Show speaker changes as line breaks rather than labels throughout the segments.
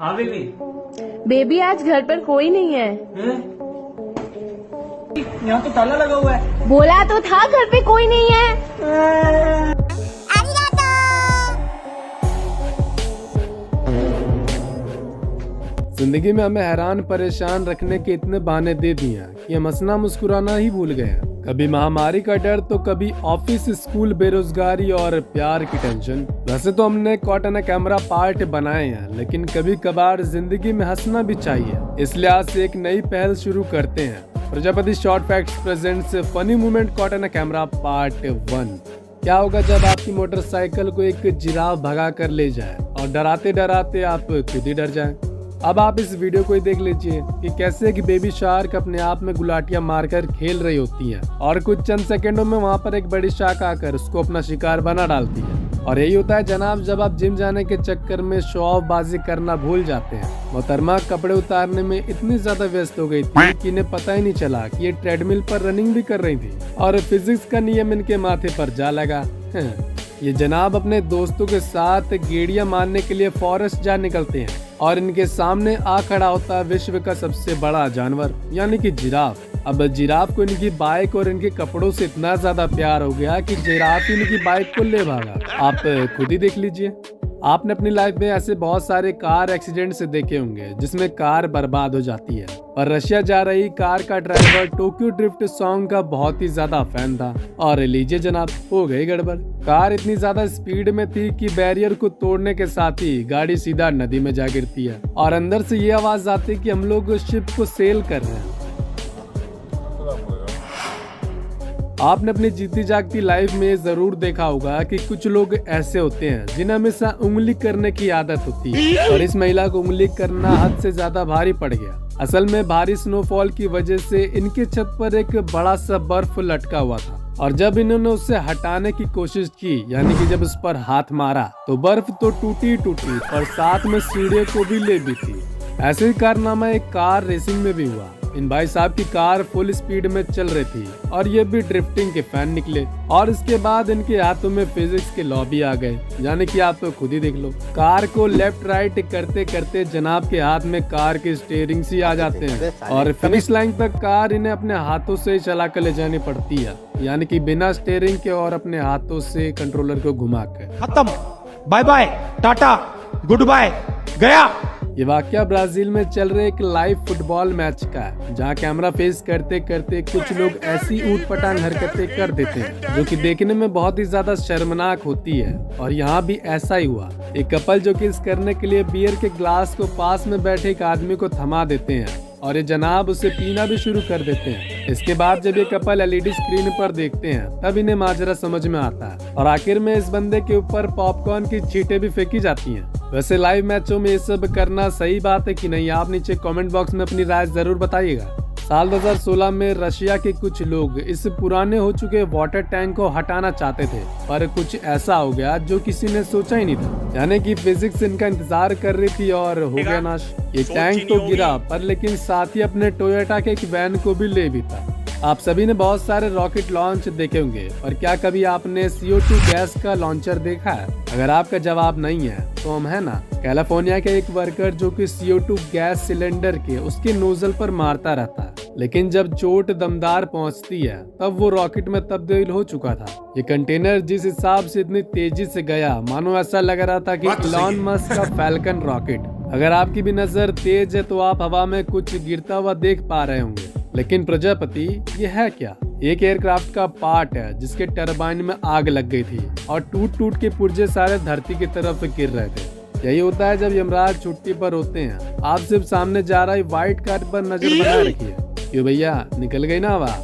हाँ baby.
Baby आज घर पर कोई नहीं है।
यहाँ तो ताला लगा हुआ है।
बोला तो था घर पे कोई नहीं है।
जिंदगी में हमें हैरान परेशान रखने के इतने बहाने दे दिए हैं कि हम हंसना मुस्कुराना ही भूल गए हैं। कभी महामारी का डर तो कभी ऑफिस स्कूल बेरोजगारी और प्यार की टेंशन। वैसे तो हमने कॉट एन कैमरा पार्ट बनाए हैं, लेकिन कभी कभार जिंदगी में हंसना भी चाहिए। इसलिए आज से एक नई पहल शुरू करते हैं। Prajapati short facts presents funny moment caught on camera part 1। क्या होगा जब आपकी मोटरसाइकिल को एक जिराफ भगा कर ले जाए और डराते डराते आप खुद ही डर जाएं। अब आप इस वीडियो को ही देख लीजिए कि कैसे एक बेबी शार्क अपने आप में गुलाटियां मारकर खेल रही होती है और कुछ चंद सेकंडों में वहां पर एक बड़ी शार्क आकर उसको अपना शिकार बना डालती है। और यही होता है जनाब जब आप जिम जाने के चक्कर में शो ऑफ बाजी करना भूल जाते हैं। मोहतरमा कपड़े उतारने में इतनी ज्यादा व्यस्त हो गई थी कि इन्हें पता ही नहीं चला कि ये ट्रेडमिल पर रनिंग भी कर रही थी और फिजिक्स का नियम इनके माथे पर जा लगा। ये जनाब अपने दोस्तों के साथ गेड़ियां मारने के लिए फॉरेस्ट जा निकलते हैं और इनके सामने आ खड़ा होता है विश्व का सबसे बड़ा जानवर यानी कि जिराफ। अब जिराफ को इनकी बाइक और इनके कपड़ों से इतना ज्यादा प्यार हो गया कि जिराफ इनकी बाइक को ले भागा। आप खुद ही देख लीजिए। आपने अपनी लाइफ में ऐसे बहुत सारे कार एक्सीडेंट से देखे होंगे जिसमें कार बर्बाद हो जाती है, पर रशिया जा रही कार का ड्राइवर टोक्यो ड्रिफ्ट सॉन्ग का बहुत ही ज्यादा फैन था और लीजिए जनाब हो गई गड़बड़। कार इतनी ज्यादा स्पीड में थी कि बैरियर को तोड़ने के साथ ही गाड़ी सीधा नदी में जा गिरती है और अंदर से ये आवाज आती है कि हम लोग शिप को सेल कर रहे हैं। आपने अपनी जीती जागती लाइफ में जरूर देखा होगा कि कुछ लोग ऐसे होते हैं जिन्हें हमेशा उंगली करने की आदत होती है और इस महिला को उंगली करना हद से ज्यादा भारी पड़ गया। असल में भारी स्नोफॉल की वजह से इनके छत पर एक बड़ा सा बर्फ लटका हुआ था और जब इन्होंने उसे हटाने की कोशिश की यानी कि जब उस पर हाथ मारा तो बर्फ तो टूटी टूटी और साथ में सीढ़ियों को भी ले भी थी। ऐसे ही कारनामा एक कार रेसिंग में भी हुआ। इन भाई साहब की कार फुल स्पीड में चल रही थी और ये भी ड्रिफ्टिंग के फैन निकले और इसके बाद इनके हाथों में फिजिक्स के लॉ भी आ गए यानी कि आप तो खुद ही देख लो। कार को लेफ्ट राइट करते करते जनाब के हाथ में कार के स्टीयरिंग से आ जाते हैं और फिनिश लाइन तक कार इन्हें अपने हाथों से चला कर ले जानी पड़ती है यानी कि बिना स्टीयरिंग के और अपने हाथों से कंट्रोलर को घुमा कर।
खत्म, bye bye, tata, goodbye, गया।
ये वाकया ब्राजील में चल रहे एक लाइव फुटबॉल मैच का है जहाँ कैमरा फेस करते करते कुछ लोग ऐसी ऊटपटांग हरकतें कर देते हैं जो कि देखने में बहुत ही ज्यादा शर्मनाक होती है। और यहाँ भी ऐसा ही हुआ। एक कपल जो कि इस करने के लिए बियर के ग्लास को पास में बैठे एक आदमी को थमा देते हैं और ये जनाब उसे पीना भी शुरू कर देते हैं। इसके बाद जब ये कपल एलईडी स्क्रीन पर देखते हैं तब इन्हें माजरा समझ में आता है और आखिर में इस बंदे के ऊपर पॉपकॉर्न की छींटें भी फेंकी जाती हैं। वैसे लाइव मैचों में ये सब करना सही बात है कि नहीं, आप नीचे कमेंट बॉक्स में अपनी राय जरूर बताइएगा। साल 2016 में रशिया के कुछ लोग इस पुराने हो चुके वाटर टैंक को हटाना चाहते थे, पर कुछ ऐसा हो गया जो किसी ने सोचा ही नहीं था यानी कि फिजिक्स इनका इंतजार कर रही थी और हो गया नाश। ये टैंक तो गिरा पर लेकिन साथ ही अपने टोयोटा के एक वैन को भी ले भी था। आप सभी ने बहुत सारे रॉकेट लॉन्च देखे होंगे, और क्या कभी आपने CO2 गैस का लॉन्चर देखा है? अगर आपका जवाब नहीं है तो हम है ना, कैलिफोर्निया के एक वर्कर जो कि CO2 गैस सिलेंडर के उसके नोजल पर मारता रहता है, लेकिन जब चोट दमदार पहुंचती है तब वो रॉकेट में तब्दील हो चुका था। ये कंटेनर जिस हिसाब से इतनी तेजी से गया मानो ऐसा लग रहा था कि इलॉन मस्क का फैल्कन रॉकेट। अगर आपकी भी नजर तेज है तो आप हवा में कुछ गिरता हुआ देख पा रहे होंगे, लेकिन प्रजापति ये है क्या? एक एयरक्राफ्ट का पार्ट है जिसके टरबाइन में आग लग गई थी और टूट टूट के पुर्जे सारे धरती की तरफ गिर रहे थे। यही होता है जब यमराज छुट्टी पर होते हैं। आप सिर्फ सामने जा रही व्हाइट कार पर नजर बनाए रखिए। क्यों भैया, निकल गई ना हवा?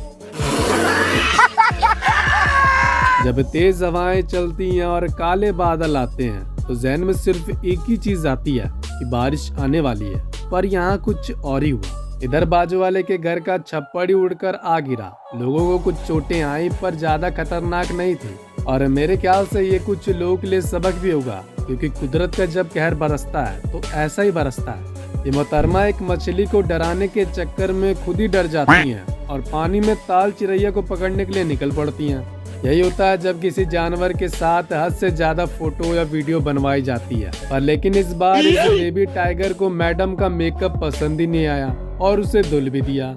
जब तेज हवाएं चलती हैं और काले बादल आते हैं तो जहन में सिर्फ एक ही चीज आती है कि बारिश आने वाली है, पर यहाँ कुछ और ही हुआ। इधर बाजू वाले के घर का छप्पड़ ही उड़कर आ गिरा। लोगों को कुछ चोटें आई पर ज्यादा खतरनाक नहीं थी, और मेरे ख्याल से ये कुछ लोगों के लिए सबक भी होगा, क्योंकि कुदरत का जब कहर बरसता है तो ऐसा ही बरसता है। ये मोहतरमा एक मछली को डराने के चक्कर में खुद ही डर जाती हैं और पानी में ताल चिरैया को पकड़ने के लिए निकल पड़ती हैं। यही होता है जब किसी जानवर के साथ हद से ज्यादा फोटो या वीडियो बनवाई जाती है। पर लेकिन इस बार इस बेबी टाइगर को मैडम का मेकअप पसंद ही नहीं आया और उसे धुल भी दिया।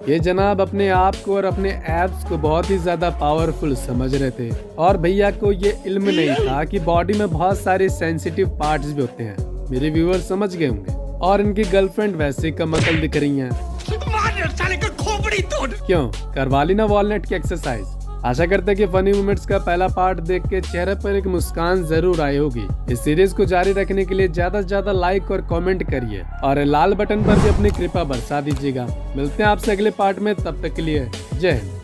ये जनाब अपने आप को और अपने एब्स को बहुत ही ज्यादा पावरफुल समझ रहे थे और भैया को ये इल्म नहीं था कि बॉडी में बहुत सारे सेंसिटिव पार्ट्स भी होते हैं। मेरे व्यूअर समझ गए होंगे। और इनकी गर्लफ्रेंड वैसे कम अकल दिख रही हैं। क्यों करवा ली ना वॉलनट की एक्सरसाइज। आशा करते हैं कि फनी मोमेंट्स का पहला पार्ट देख के चेहरे पर एक मुस्कान जरूर आई होगी। इस सीरीज को जारी रखने के लिए ज्यादा से ज्यादा लाइक और कमेंट करिए और लाल बटन पर भी अपनी कृपा बरसा दीजिएगा। मिलते हैं आपसे अगले पार्ट में, तब तक के लिए जय हिंद।